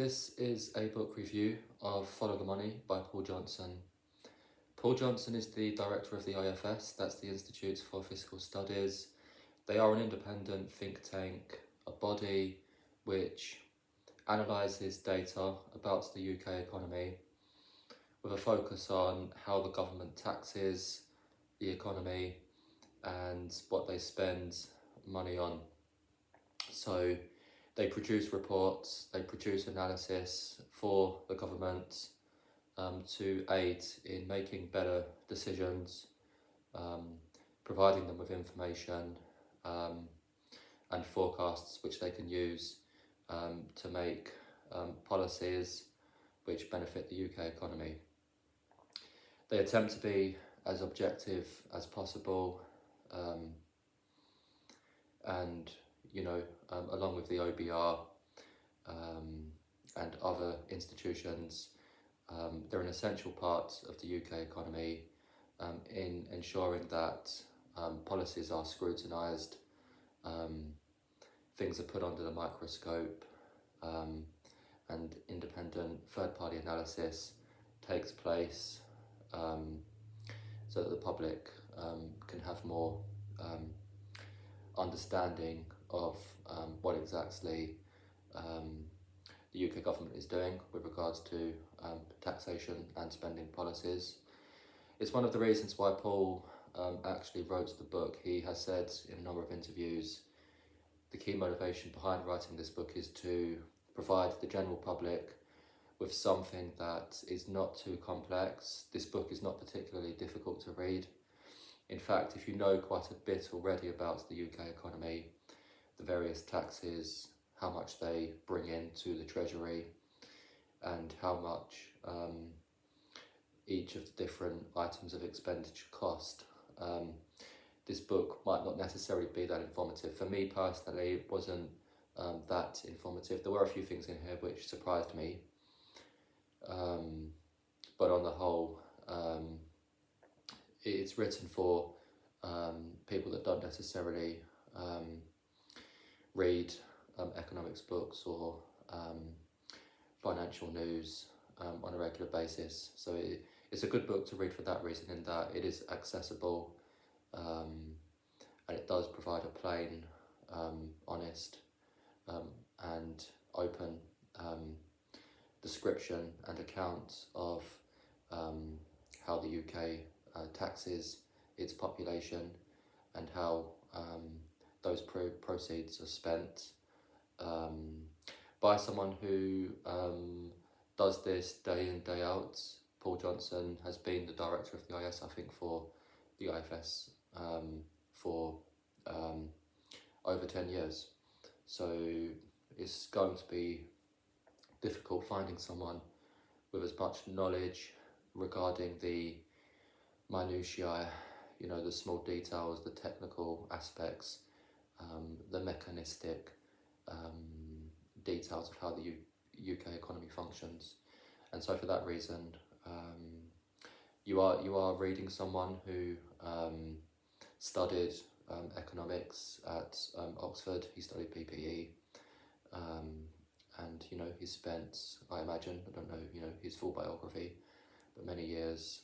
this is a book review of Follow the Money by Paul Johnson. Paul Johnson is the director of the IFS, that's the Institute for Fiscal Studies. They are an independent think tank, a body which analyses data about the UK economy with a focus on how the government taxes the economy and what they spend money on. So they produce reports, they produce analysis for the government to aid in making better decisions, providing them with information and forecasts which they can use to make policies which benefit the UK economy. They attempt to be as objective as possible and along with the OBR and other institutions, they're an essential part of the UK economy in ensuring that policies are scrutinised, things are put under the microscope, and independent third-party analysis takes place so that the public can have more understanding of what exactly the UK government is doing with regards to taxation and spending policies. It's one of the reasons why Paul actually wrote the book. He has said in a number of interviews the key motivation behind writing this book is to provide the general public with something that is not too complex. This book is not particularly difficult to read. In fact, if you know quite a bit already about the UK economy, the various taxes, how much they bring into the Treasury, and how much each of the different items of expenditure cost, this book might not necessarily be that informative. For me personally, it wasn't that informative. There were a few things in here which surprised me, but on the whole, it's written for people that don't necessarily read economics books or financial news on a regular basis. So it's a good book to read for that reason, in that it is accessible and it does provide a plain, honest and open description and account of how the UK taxes its population and how those proceeds are spent by someone who does this day in, day out. Paul Johnson has been the director of the IS, I think, for the IFS for over 10 years. So it's going to be difficult finding someone with as much knowledge regarding the minutiae, the small details, the technical aspects, the mechanistic details of how the UK economy functions. And so for that reason, you are reading someone who studied economics at Oxford. He studied PPE, and he spent, I imagine, I don't know his full biography, but many years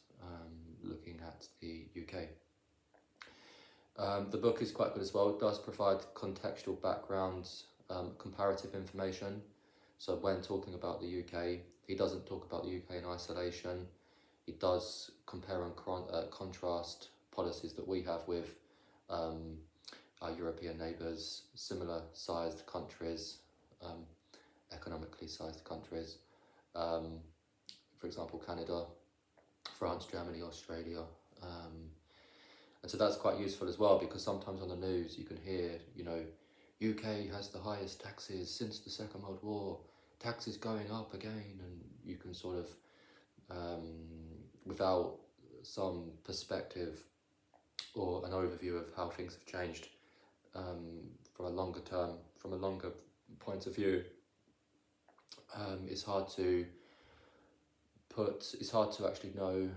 looking at the UK. The book is quite good as well. It does provide contextual background, comparative information. So when talking about the UK, he doesn't talk about the UK in isolation. He does compare and contrast policies that we have with our European neighbours, similar sized countries, economically sized countries. For example, Canada, France, Germany, Australia. And so that's quite useful as well, because sometimes on the news you can hear, UK has the highest taxes since the Second World War, taxes going up again, and you can sort of, without some perspective or an overview of how things have changed from a longer point of view, it's hard to actually know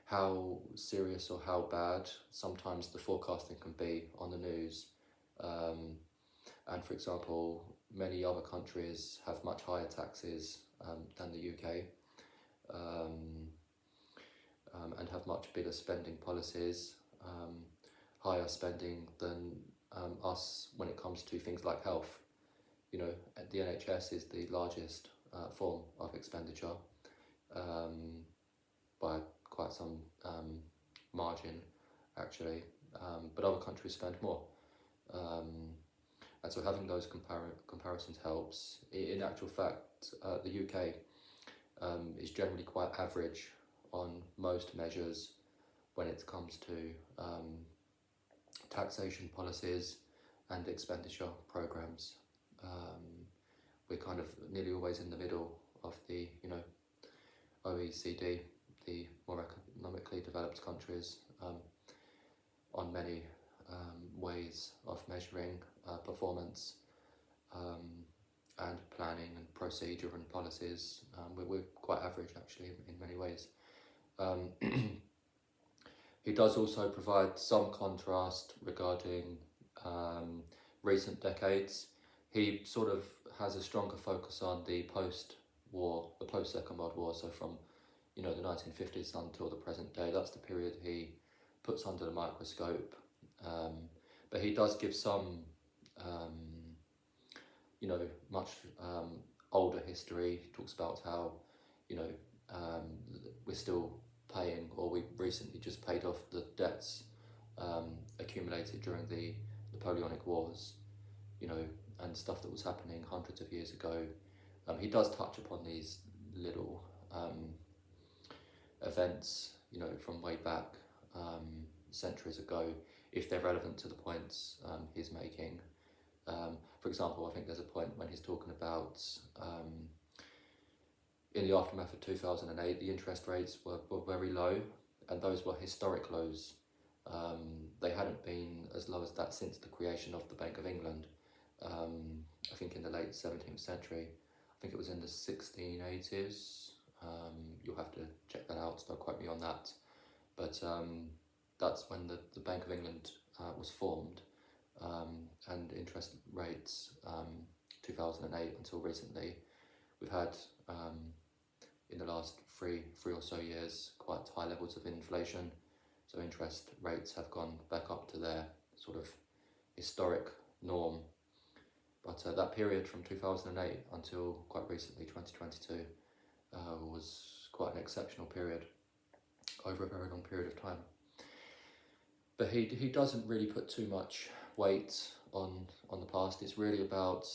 how serious or how bad sometimes the forecasting can be on the news. And for example, many other countries have much higher taxes than the UK, and have much bigger spending policies, higher spending than us when it comes to things like health. You know, the NHS is the largest form of expenditure by quite some margin, actually, but other countries spend more. And so having those comparisons helps. In actual fact, the UK is generally quite average on most measures when it comes to taxation policies and expenditure programs. We're kind of nearly always in the middle of the, OECD, the more economically developed countries, on many ways of measuring performance and planning and procedure and policies. We're quite average, actually, in many ways. He does also provide some contrast regarding recent decades. He sort of has a stronger focus on the post-war, the post-Second World War, so from the 1950s until the present day. That's the period he puts under the microscope. But he does give some, much older history. He talks about how, we're still paying, or we recently just paid off the debts accumulated during the Napoleonic Wars, and stuff that was happening hundreds of years ago. He does touch upon these little events, from way back centuries ago, if they're relevant to the points he's making. For example, I think there's a point when he's talking about in the aftermath of 2008, the interest rates were very low, and those were historic lows. They hadn't been as low as that since the creation of the Bank of England. I think in the late 17th century. I think it was in the 1680s. You'll have to check that out, so don't quote me on that. But that's when the Bank of England was formed, and interest rates, 2008 until recently, we've had in the last three or so years quite high levels of inflation. So interest rates have gone back up to their sort of historic norm. But that period from 2008 until quite recently, 2022, was quite an exceptional period over a very long period of time. But he doesn't really put too much weight on the past. It's really about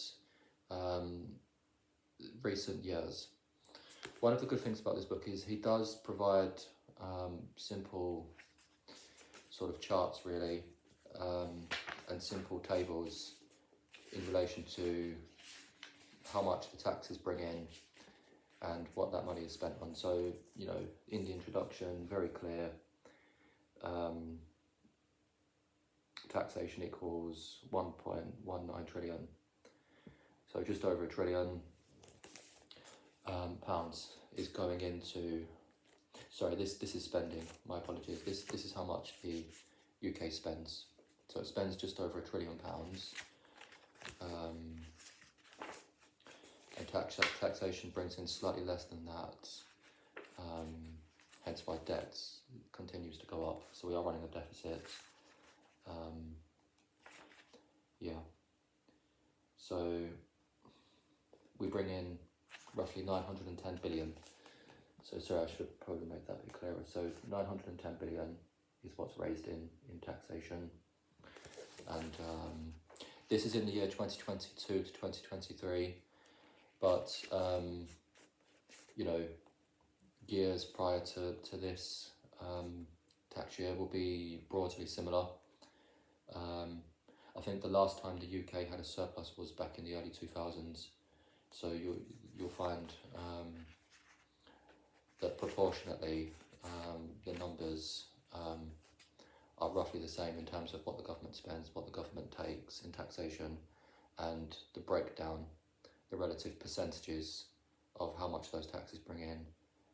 recent years. One of the good things about this book is he does provide simple sort of charts, really, and simple tables in relation to how much the taxes bring in and what that money is spent on. So, in the introduction, very clear, taxation equals 1.19 trillion. So just over £1 trillion pounds is going into, sorry, this is spending, my apologies, this is how much the UK spends. So it spends just over £1 trillion, and taxation brings in slightly less than that, hence why debt continues to go up, so we are running a deficit. So we bring in roughly 910 billion. So sorry, I should probably make that a bit clearer. So 910 billion is what's raised in taxation. And this is in the year 2022 to 2023. But, years prior to this tax year will be broadly similar. I think the last time the UK had a surplus was back in the early 2000s. So you'll find that proportionately the numbers are roughly the same in terms of what the government spends, what the government takes in taxation, and the breakdown, the relative percentages of how much those taxes bring in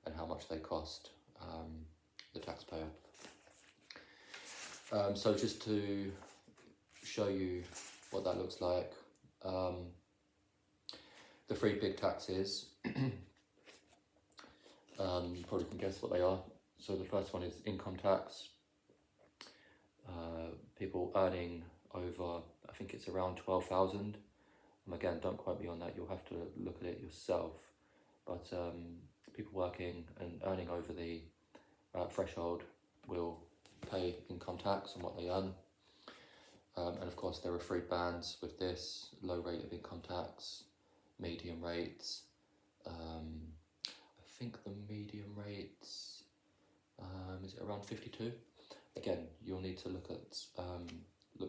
and how much they cost the taxpayer. So just to show you what that looks like, The three big taxes, you probably can guess what they are. So the first one is income tax. People earning over, I think it's around 12,000. Again, don't quote me on that, you'll have to look at it yourself. But people working and earning over the threshold will pay income tax on what they earn. And of course there are three bands with this: low rate of income tax, medium rates. I think the medium rates, is it around 52? Again, you'll need to look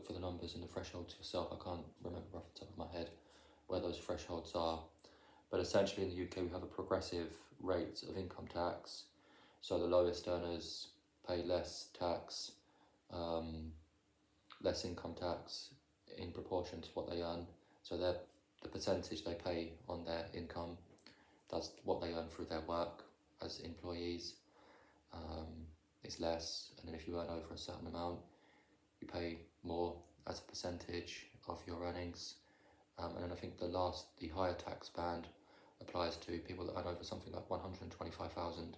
for the numbers and the thresholds yourself. I can't remember off the top of my head where those thresholds are. But essentially in the UK we have a progressive rate of income tax. So the lowest earners pay less tax, less income tax in proportion to what they earn. So the percentage they pay on their income, that's what they earn through their work as employees, is less. And then if you earn over a certain amount, you pay more as a percentage of your earnings. And then I think the higher tax band applies to people that earn over something like 125,000.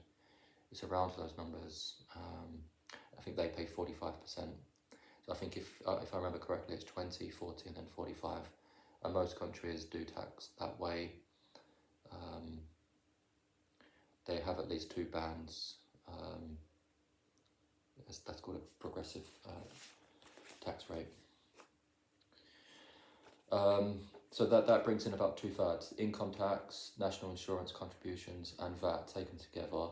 It's around those numbers. I think they pay 45%. So I think if I remember correctly, it's 20, 40, and then 45. And most countries do tax that way. They have at least two bands. That's called a progressive tax rate. So that brings in about 2/3. Income tax, national insurance contributions, and VAT taken together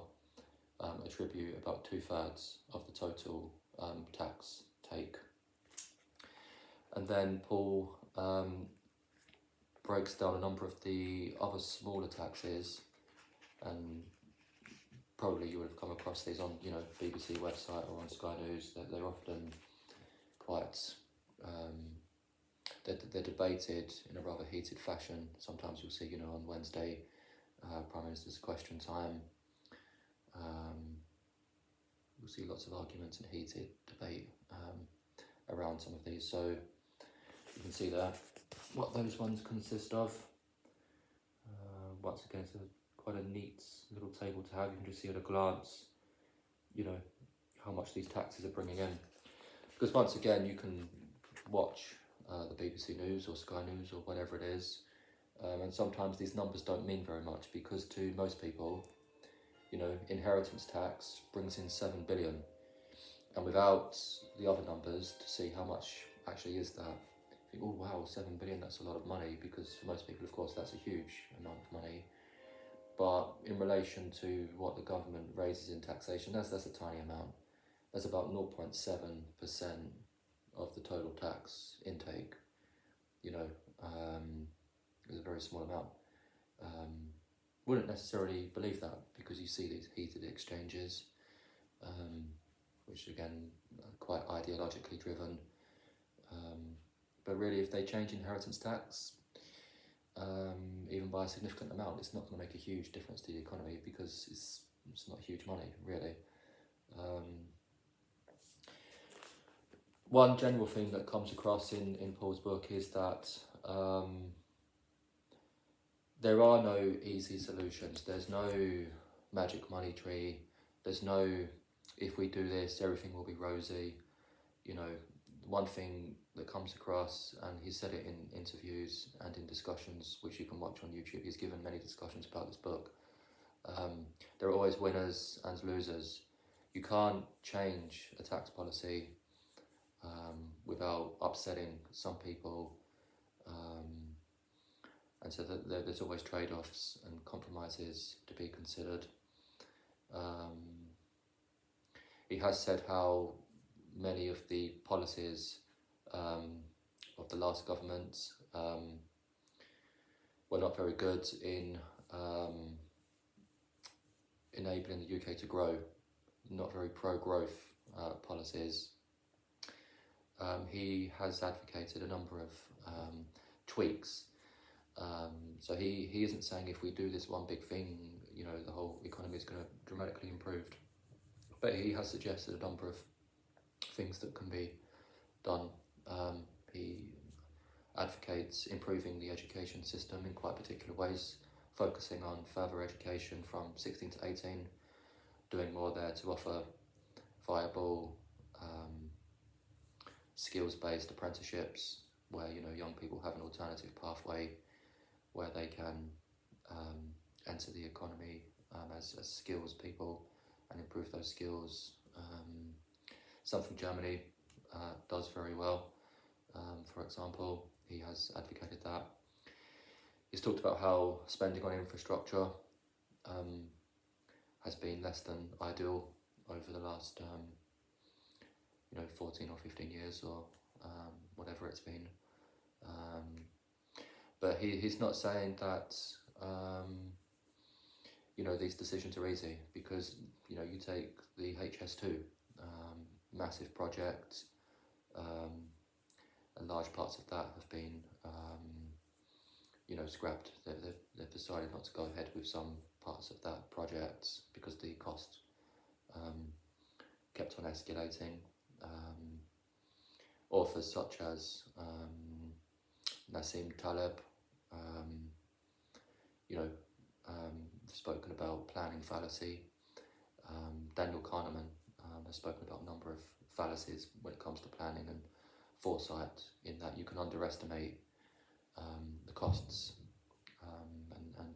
attribute about 2/3 of the total tax take. And then Paul breaks down a number of the other smaller taxes, and probably you would have come across these on BBC website or on Sky News. They're often quite they're debated in a rather heated fashion. Sometimes you'll see on Wednesday Prime Minister's Question Time, you'll see lots of arguments and heated debate around some of these. So you can see there what those ones consist of. Once again, it's quite a neat little table to have. You can just see at a glance, how much these taxes are bringing in. Because once again, you can watch the BBC News or Sky News or whatever it is, and sometimes these numbers don't mean very much, because to most people, inheritance tax brings in 7 billion, and without the other numbers to see how much actually is that, you think, oh wow, 7 billion, that's a lot of money, because for most people, of course, that's a huge amount of money. But in relation to what the government raises in taxation, that's a tiny amount. That's about 0.7% of the total tax intake. It's a very small amount. Wouldn't necessarily believe that, because you see these heated exchanges, which again are quite ideologically driven. But really, if they change inheritance tax, even by a significant amount, it's not going to make a huge difference to the economy, because it's not huge money, really. One general thing that comes across in Paul's book is that there are no easy solutions. There's no magic money tree. There's no, if we do this, everything will be rosy. One thing that comes across, and he said it in interviews and in discussions, which you can watch on YouTube, he's given many discussions about this book. There are always winners and losers. You can't change a tax policy without upsetting some people, and so there's always trade-offs and compromises to be considered. He has said how many of the policies of the last government were not very good in enabling the UK to grow, not very pro-growth policies. He has advocated a number of tweaks. So he isn't saying if we do this one big thing, the whole economy is going to dramatically improve. But he has suggested a number of things that can be done. advocates improving the education system in quite particular ways, focusing on further education from 16 to 18, doing more there to offer viable skills-based apprenticeships where young people have an alternative pathway where they can enter the economy as skills people and improve those skills. Something Germany does very well. For example, he has advocated that. He's talked about how spending on infrastructure has been less than ideal over the last 14 or 15 years or whatever it's been. But he's not saying that these decisions are easy, because you take the HS2, massive project, and large parts of that have been scrapped. They've decided not to go ahead with some parts of that project because the cost kept on escalating. Authors such as Nassim Taleb, spoken about planning fallacy. Daniel Kahneman has spoken about a number of fallacies when it comes to planning and foresight, in that you can underestimate the costs, and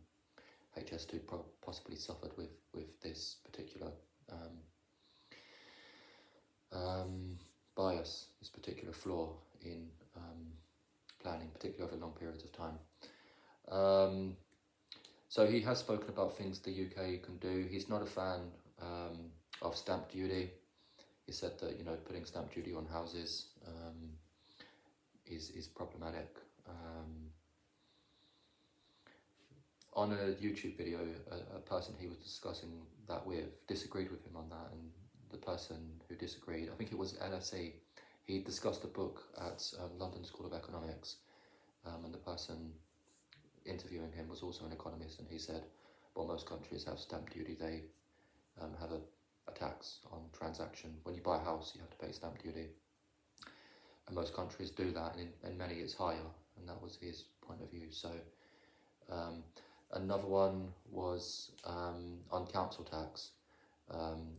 HS2 possibly suffered with this particular bias, this particular flaw in planning, particularly over long periods of time. So he has spoken about things the UK can do. He's not a fan of stamp duty. He said that putting stamp duty on houses is problematic. On a YouTube video, a person he was discussing that with disagreed with him on that, and the person who disagreed, I think it was LSE, he discussed a book at London School of Economics, and the person interviewing him was also an economist, and he said, well, most countries have stamp duty. They have a tax on transaction. When you buy a house, you have to pay stamp duty, and most countries do that, and in many it's higher, and that was his point of view. So another one was on council tax.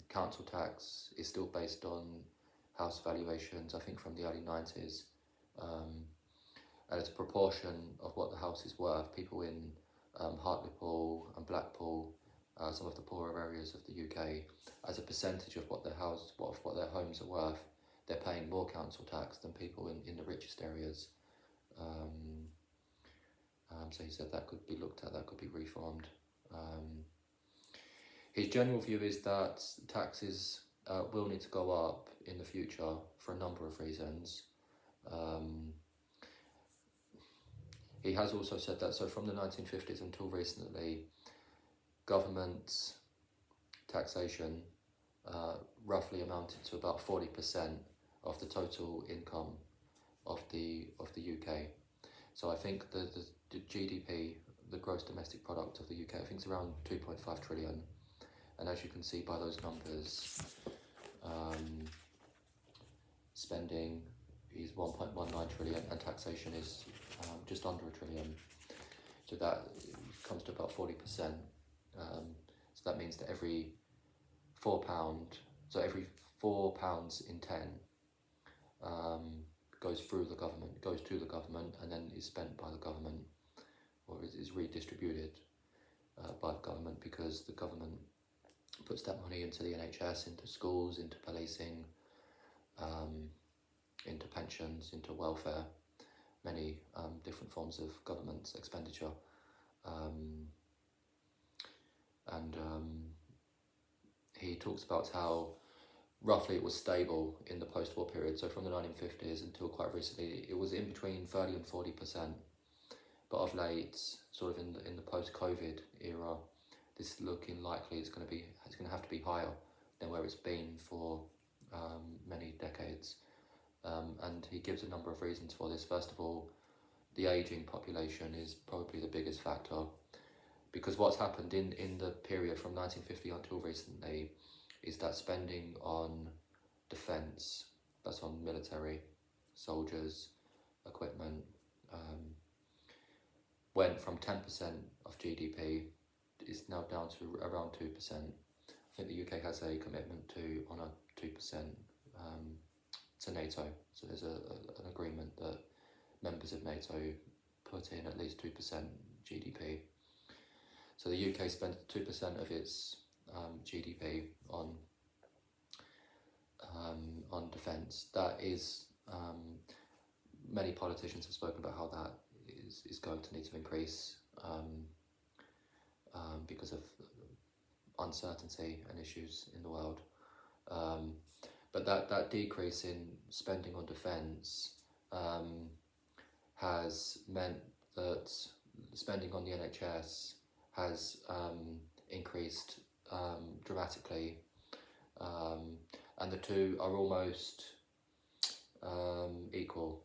Council tax is still based on house valuations, I think from the early 90s, and it's a proportion of what the house is worth. People in Hartlepool and Blackpool, some of the poorer areas of the UK, as a percentage of what their homes are worth, they're paying more council tax than people in the richest areas. So he said that could be looked at, that could be reformed. His general view is that taxes will need to go up in the future for a number of reasons. He has also said that, so from the 1950s until recently, government taxation roughly amounted to about 40% of the total income of the UK. So I think the GDP, the gross domestic product of the UK, I think it's around 2.5 trillion. And as you can see by those numbers, spending is 1.19 trillion and taxation is just under a trillion. So that comes to about 40%. So that means that every £4, so every £4 in 10 goes through the government, goes to the government, and then is spent by the government, or is redistributed by the government, because the government puts that money into the NHS, into schools, into policing, into pensions, into welfare, many different forms of government expenditure. He talks about how roughly it was stable in the post-war period, so from the 1950s until quite recently, it was in between 30 and 40%. But of late, sort of in the post-COVID era, this is looking likely it's going to have to be higher than where it's been for many decades. And he gives a number of reasons for this. First of all, the ageing population is probably the biggest factor, because what's happened in the period from 1950 until recently is that spending on defence, that's on military, soldiers, equipment, went from 10% of GDP, is now down to around 2%. I think the UK has a commitment to honour 2% to NATO. So there's an agreement that members of NATO put in at least 2% GDP. So the UK spends 2% of its GDP on defence. That is, many politicians have spoken about how that is going to need to increase because of uncertainty and issues in the world. But that decrease in spending on defence has meant that spending on the NHS has increased dramatically, and the two are almost equal.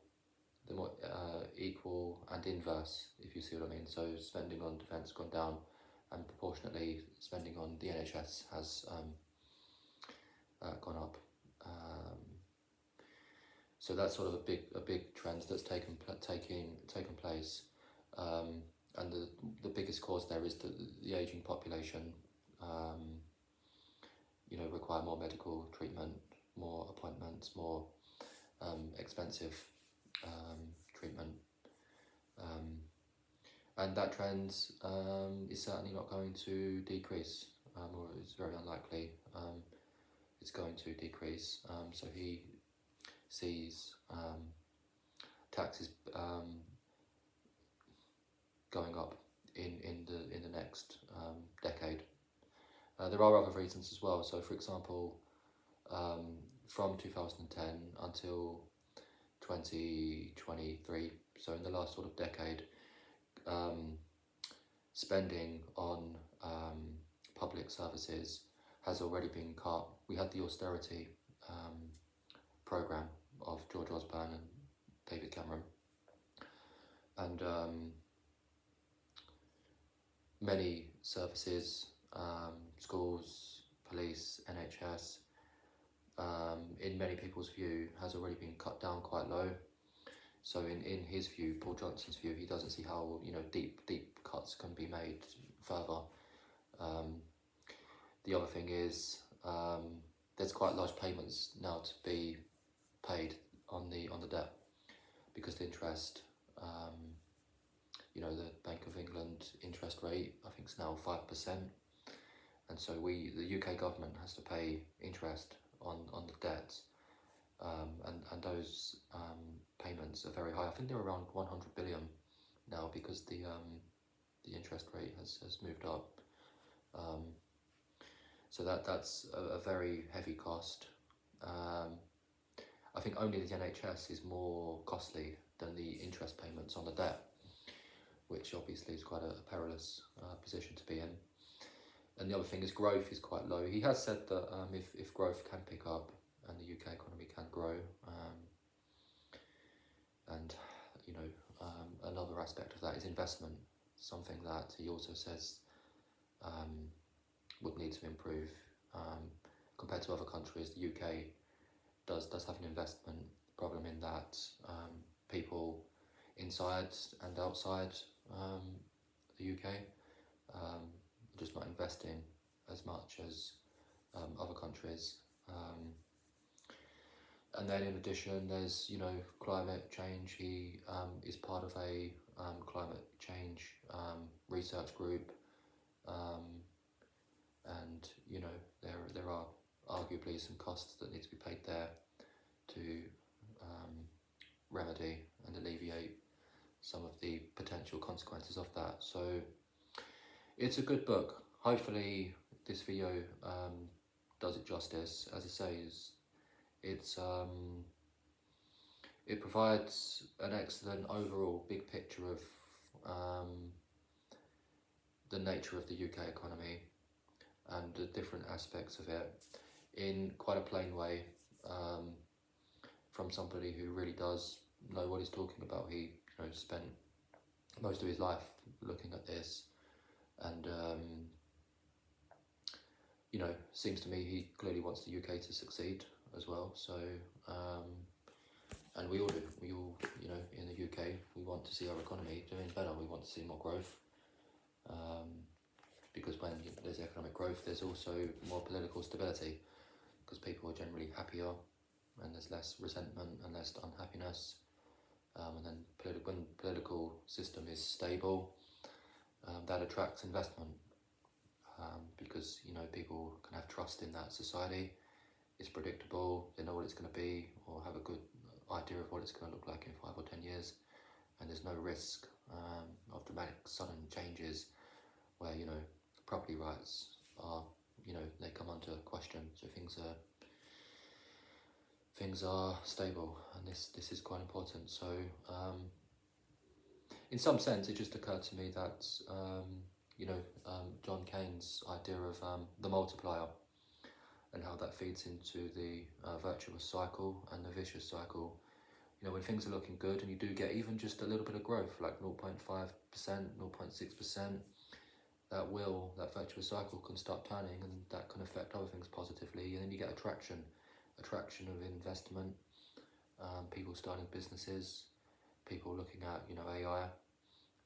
They're more equal and inverse, if you see what I mean. So spending on defence has gone down, and proportionately spending on the NHS has gone up. So that's sort of a big trend that's taken place, and the biggest cause there is the ageing population. Require more medical treatment, more appointments, more expensive treatment, and that trend is certainly not going to decrease, or it's very unlikely it's going to decrease. So he sees taxes going up in the next decade. There are other reasons as well. So, for example, from 2010 until 2023, so in the last sort of decade, spending on public services has already been cut. We had the austerity programme of George Osborne and David Cameron, and many services, schools, police, NHS, in many people's view, has already been cut down quite low. So in his view, Paul Johnson's view, he doesn't see how deep cuts can be made further. The other thing is there's quite large payments now to be paid on the debt, because the interest, the Bank of England interest rate, I think, is now 5%, and so the UK government has to pay interest on the debt, and those payments are very high. I think they're around 100 billion now, because the interest rate has moved up. So that's a very heavy cost. I think only the NHS is more costly than the interest payments on the debt, which obviously is quite a perilous position to be in. And the other thing is growth is quite low. He has said that if growth can pick up and the UK economy can grow, and another aspect of that is investment, something that he also says would need to improve compared to other countries. The UK does have an investment problem in that people inside and outside the UK are just not investing as much as other countries. And then in addition, there's climate change. He is part of a climate change research group, and there are arguably some costs that need to be paid there to remedy and alleviate some of the potential consequences of that. So it's a good book. Hopefully this video does it justice. As I say, it provides an excellent overall big picture of the nature of the UK economy and the different aspects of it in quite a plain way, from somebody who really does know what he's talking about. He spent most of his life looking at this, and seems to me he clearly wants the UK to succeed as well. So and we all do. We all, you know, in the UK, we want to see our economy doing better. We want to see more growth, because when there's economic growth, there's also more political stability, because people are generally happier, and there's less resentment and less unhappiness. And then when political system is stable, that attracts investment, because, you know, people can have trust in that society. It's predictable, they know what it's going to be, or have a good idea of what it's going to look like in 5 or 10 years, and there's no risk of dramatic sudden changes where, you know, property rights are, you know, they come under question. So things are stable, and this is quite important. So in some sense, it just occurred to me that you know, John Keynes' idea of the multiplier, and how that feeds into the virtuous cycle and the vicious cycle. You know, when things are looking good and you do get even just a little bit of growth, like 0.5%, 0.6%, that virtuous cycle can start turning, and that can affect other things positively. And then you get attraction of investment, people starting businesses, people looking at, you know, AI,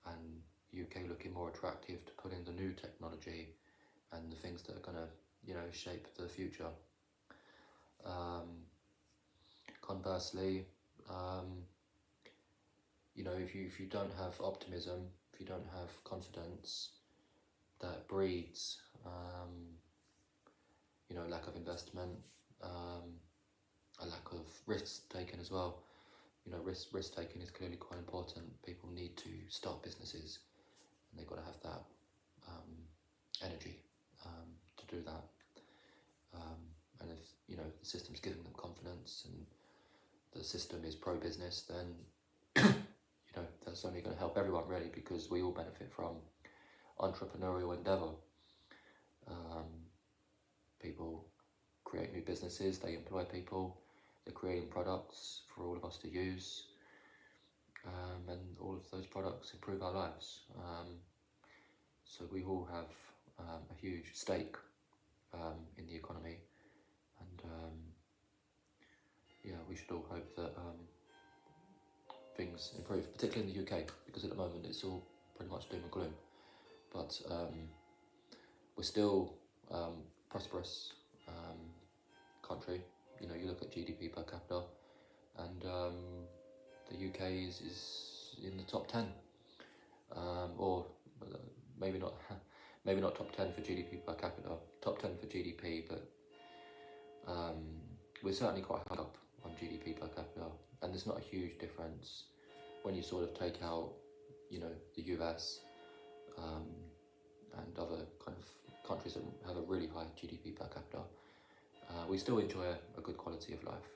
and UK looking more attractive to put in the new technology and the things that are going to, you know, shape the future. Conversely, you know, if you don't have optimism, if you don't have confidence, that breeds, you know, lack of investment, a lack of risk taken as well. You know, risk taking is clearly quite important. People need to start businesses, and they've got to have that energy to do that. And if, you know, the system's giving them confidence and the system is pro-business, then you know, that's only going to help everyone really, because we all benefit from entrepreneurial endeavour. People create new businesses, they employ people, they're creating products for all of us to use, and all of those products improve our lives. So we all have a huge stake in the economy, and yeah, we should all hope that things improve, particularly in the UK, because at the moment it's all pretty much doom and gloom. But we're still prosperous country. You know, you look at GDP per capita, and the UK is in the top 10, or maybe not maybe not top 10 for GDP per capita, top 10 for GDP, but we're certainly quite high up on GDP per capita, and there's not a huge difference when you sort of take out, you know, the US and other kind of countries that have a really high GDP per capita. We still enjoy a good quality of life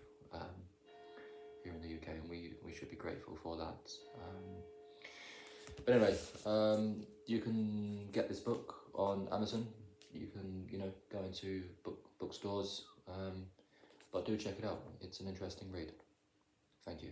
here in the UK, and we should be grateful for that. But anyway, you can get this book on Amazon. You can, you know, go into bookstores, but do check it out. It's an interesting read. Thank you.